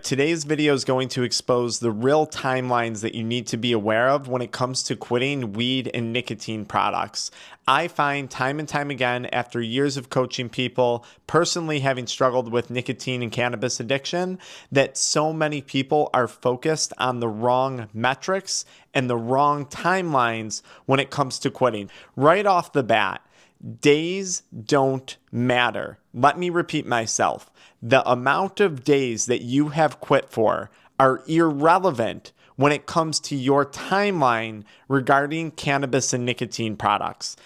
Today's video is going to expose the real timelines that you need to be aware of when it comes to quitting weed and nicotine products. I find time and time again, after years of coaching people, personally having struggled with nicotine and cannabis addiction, that so many people are focused on the wrong metrics and the wrong timelines when it comes to quitting. Right off the bat, days don't matter. Let me repeat myself. The amount of days that you have quit for are irrelevant when it comes to your timeline regarding cannabis and nicotine products.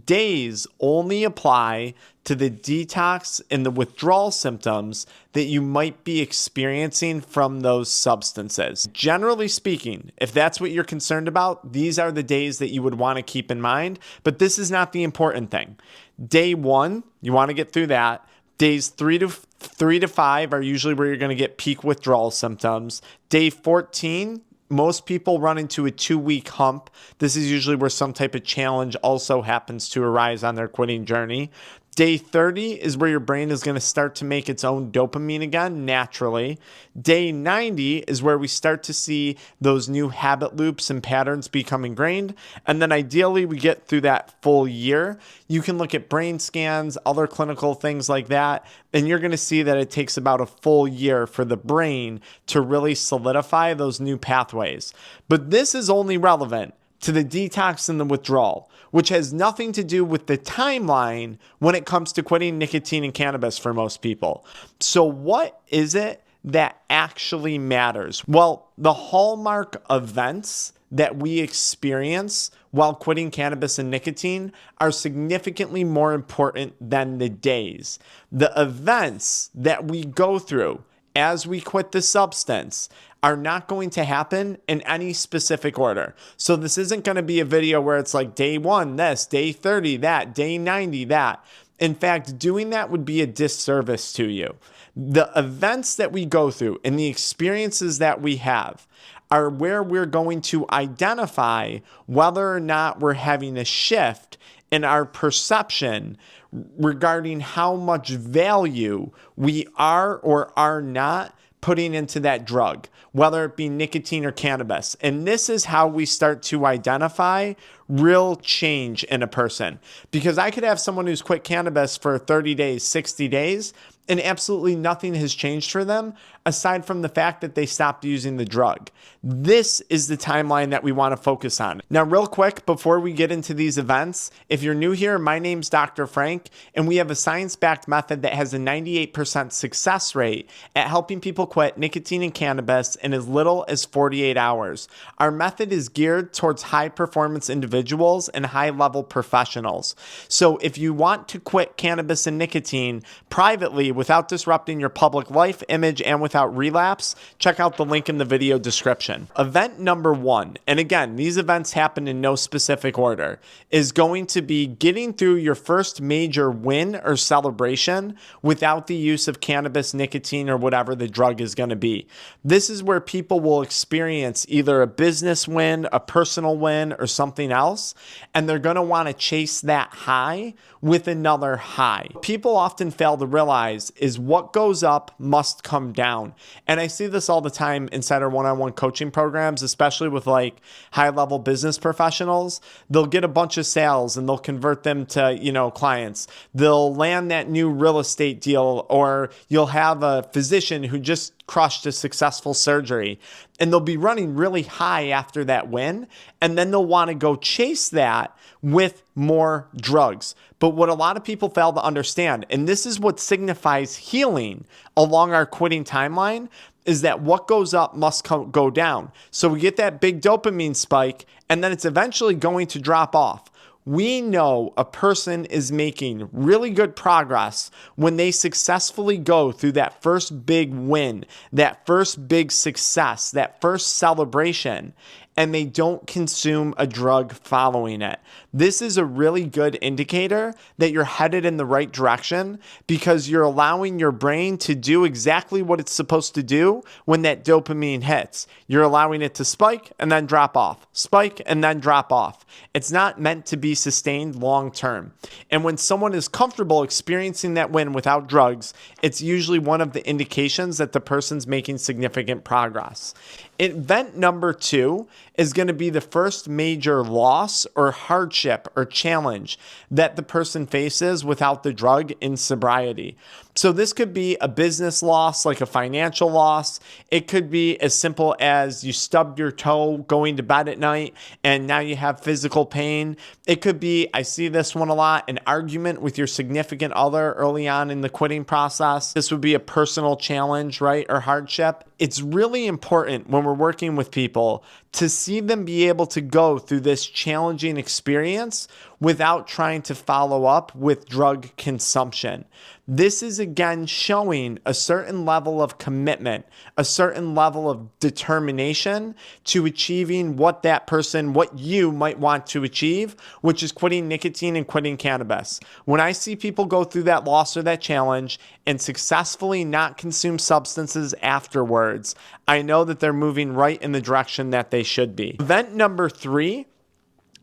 Days only apply to the detox and the withdrawal symptoms that you might be experiencing from those substances. Generally speaking, if that's what you're concerned about, these are the days that you would want to keep in mind, but this is not the important thing. Day 1, you want to get through that. Days 3 to 5 are usually where you're going to get peak withdrawal symptoms. Day 14, most people run into a 2-week hump. This is usually where some type of challenge also happens to arise on their quitting journey. Day 30 is where your brain is going to start to make its own dopamine again, naturally. Day 90 is where we start to see those new habit loops and patterns become ingrained. And then ideally, we get through that full year. You can look at brain scans, other clinical things like that, and you're going to see that it takes about a full year for the brain to really solidify those new pathways. But this is only relevant to the detox and the withdrawal, which has nothing to do with the timeline when it comes to quitting nicotine and cannabis for most people. So what is it that actually matters? Well, the hallmark events that we experience while quitting cannabis and nicotine are significantly more important than the days. The events that we go through as we quit the substance are not going to happen in any specific order. So this isn't going to be a video where it's like day 1, this, day 30, that, day 90, that. In fact, doing that would be a disservice to you. The events that we go through and the experiences that we have are where we're going to identify whether or not we're having a shift in our perception regarding how much value we are or are not putting into that drug, whether it be nicotine or cannabis. And this is how we start to identify real change in a person. Because I could have someone who's quit cannabis for 30 days, 60 days, and absolutely nothing has changed for them aside from the fact that they stopped using the drug. This is the timeline that we want to focus on. Now, real quick, before we get into these events, if you're new here, my name's Dr. Frank, and we have a science-backed method that has a 98% success rate at helping people quit nicotine and cannabis in as little as 48 hours. Our method is geared towards high-performance individuals and high-level professionals. So if you want to quit cannabis and nicotine privately without disrupting your public life, image, and without relapse, check out the link in the video description. Event number 1, and again, these events happen in no specific order, is going to be getting through your first major win or celebration without the use of cannabis, nicotine, or whatever the drug is going to be. This is where people will experience either a business win, a personal win, or something else, and they're going to want to chase that high with another high. People often fail to realize is what goes up must come down. And I see this all the time inside our one-on-one coaching programs, especially with like high-level business professionals. They'll get a bunch of sales and they'll convert them to, clients. They'll land that new real estate deal, or you'll have a physician who just crushed a successful surgery, and they'll be running really high after that win, and then they'll want to go chase that with more drugs. But what a lot of people fail to understand, and this is what signifies healing along our quitting timeline, is that what goes up must go down. So we get that big dopamine spike, and then it's eventually going to drop off. We know a person is making really good progress when they successfully go through that first big win, that first big success, that first celebration. and they don't consume a drug following it. This is a really good indicator that you're headed in the right direction because you're allowing your brain to do exactly what it's supposed to do when that dopamine hits. You're allowing it to spike and then drop off, spike and then drop off. It's not meant to be sustained long term. And when someone is comfortable experiencing that win without drugs, it's usually one of the indications that the person's making significant progress. Event number 2 is going to be the first major loss or hardship or challenge that the person faces without the drug in sobriety. So this could be a business loss, like a financial loss. It could be as simple as you stubbed your toe going to bed at night and now you have physical pain. It could be, I see this one a lot, an argument with your significant other early on in the quitting process. This would be a personal challenge, right, or hardship. It's really important when we're working with people to see them be able to go through this challenging experience without trying to follow up with drug consumption. This is again showing a certain level of commitment, a certain level of determination to achieving what that person, what you might want to achieve, which is quitting nicotine and quitting cannabis. When I see people go through that loss or that challenge and successfully not consume substances afterwards, I know that they're moving right in the direction that they should be. Event number 3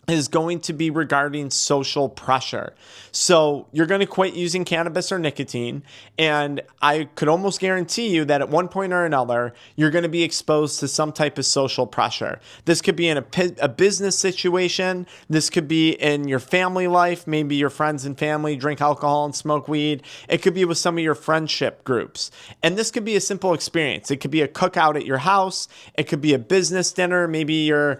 is going to be regarding social pressure. So you're going to quit using cannabis or nicotine, and I could almost guarantee you that at one point or another, you're going to be exposed to some type of social pressure. This could be in a business situation. This could be in your family life. Maybe your friends and family drink alcohol and smoke weed. It could be with some of your friendship groups. And this could be a simple experience. It could be a cookout at your house. It could be a business dinner. Maybe you're,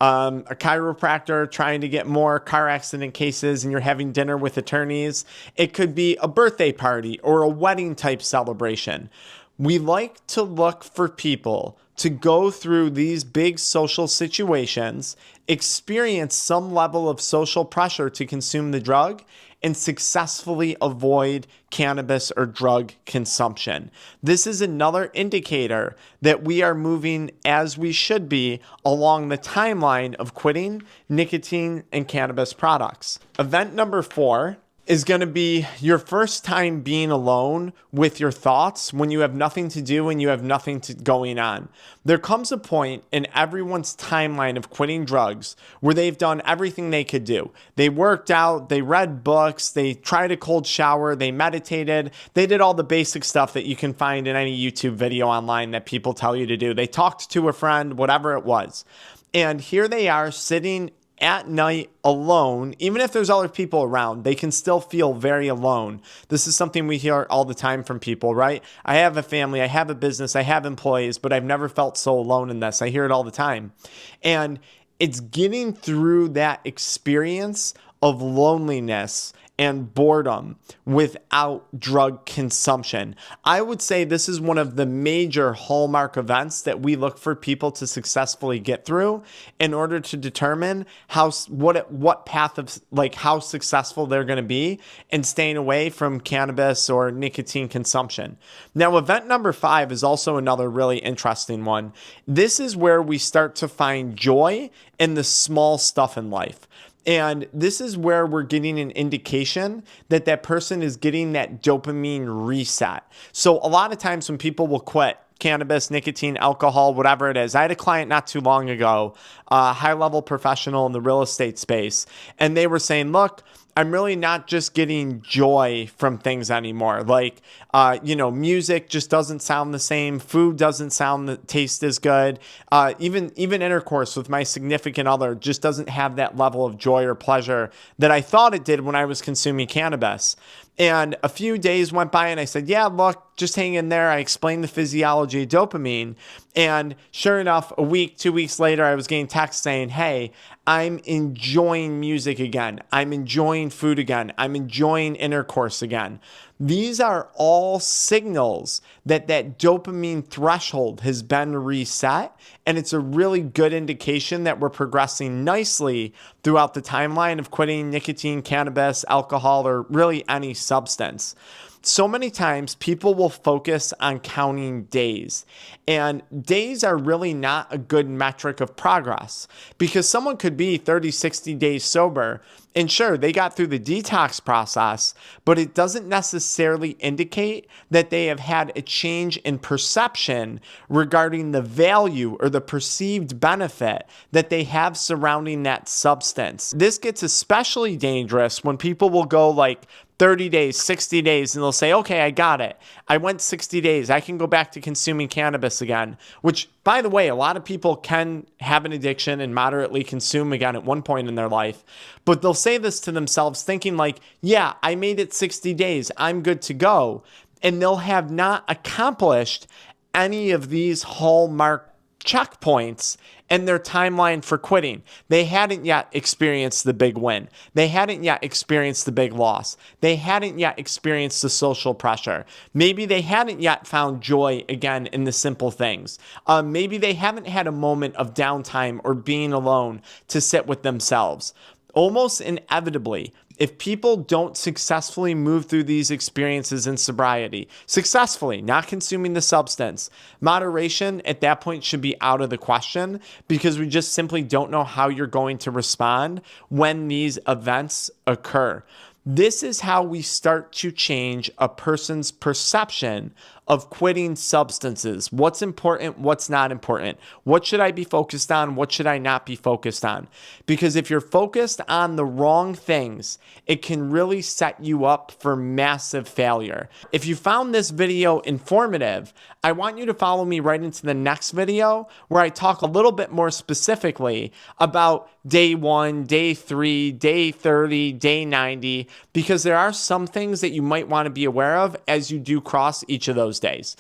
a chiropractor trying to get more car accident cases and you're having dinner with attorneys. It could be a birthday party or a wedding type celebration. We like to look for people to go through these big social situations, experience some level of social pressure to consume the drug, and successfully avoid cannabis or drug consumption. This is another indicator that we are moving as we should be along the timeline of quitting nicotine and cannabis products. Event number 4 is going to be your first time being alone with your thoughts when you have nothing to do and you have nothing going on. There comes a point in everyone's timeline of quitting drugs where they've done everything they could do. They worked out, they read books, they tried a cold shower, they meditated, they did all the basic stuff that you can find in any YouTube video online that people tell you to do. They talked to a friend, whatever it was. And here they are sitting at night alone. Even if there's other people around, they can still feel very alone. This is something we hear all the time from people, right? I have a family, I have a business, I have employees, but I've never felt so alone in this. I hear it all the time. And it's getting through that experience of loneliness and boredom without drug consumption. I would say this is one of the major hallmark events that we look for people to successfully get through in order to determine what path of how successful they're going to be in staying away from cannabis or nicotine consumption. Now, event number 5 is also another really interesting one. This is where we start to find joy in the small stuff in life. And this is where we're getting an indication that that person is getting that dopamine reset. So a lot of times when people will quit cannabis, nicotine, alcohol, whatever it is. I had a client not too long ago, a high-level professional in the real estate space, and they were saying, look, I'm really not just getting joy from things anymore. Music just doesn't sound the same. Food doesn't taste as good. Even intercourse with my significant other just doesn't have that level of joy or pleasure that I thought it did when I was consuming cannabis. And a few days went by and I said, yeah, look, just hang in there. I explained the physiology of dopamine. And sure enough, a week, 2 weeks later, I was getting texts saying, hey, I'm enjoying music again. I'm enjoying food again. I'm enjoying intercourse again. These are all signals that that dopamine threshold has been reset, and it's a really good indication that we're progressing nicely throughout the timeline of quitting nicotine, cannabis, alcohol, or really any substance. So many times people will focus on counting days, and days are really not a good metric of progress because someone could be 30, 60 days sober, and sure, they got through the detox process, but it doesn't necessarily indicate that they have had a change in perception regarding the value or the perceived benefit that they have surrounding that substance. This gets especially dangerous when people will go like 30 days, 60 days, and they'll say, okay, I got it. I went 60 days. I can go back to consuming cannabis again, which, by the way, a lot of people can have an addiction and moderately consume again at one point in their life. But they'll say this to themselves thinking like, yeah, I made it 60 days. I'm good to go. And they'll have not accomplished any of these hallmark checkpoints in their timeline for quitting. They hadn't yet experienced the big win. They hadn't yet experienced the big loss. They hadn't yet experienced the social pressure. Maybe they hadn't yet found joy again in the simple things. Maybe they haven't had a moment of downtime or being alone to sit with themselves. Almost inevitably, if people don't successfully move through these experiences in sobriety, successfully, not consuming the substance, moderation at that point should be out of the question because we just simply don't know how you're going to respond when these events occur. This is how we start to change a person's perception of quitting substances. What's important, what's not important. What should I be focused on? What should I not be focused on? Because if you're focused on the wrong things, it can really set you up for massive failure. If you found this video informative, I want you to follow me right into the next video where I talk a little bit more specifically about day 1, day 3, day 30, day 90, because there are some things that you might want to be aware of as you do cross each of those days.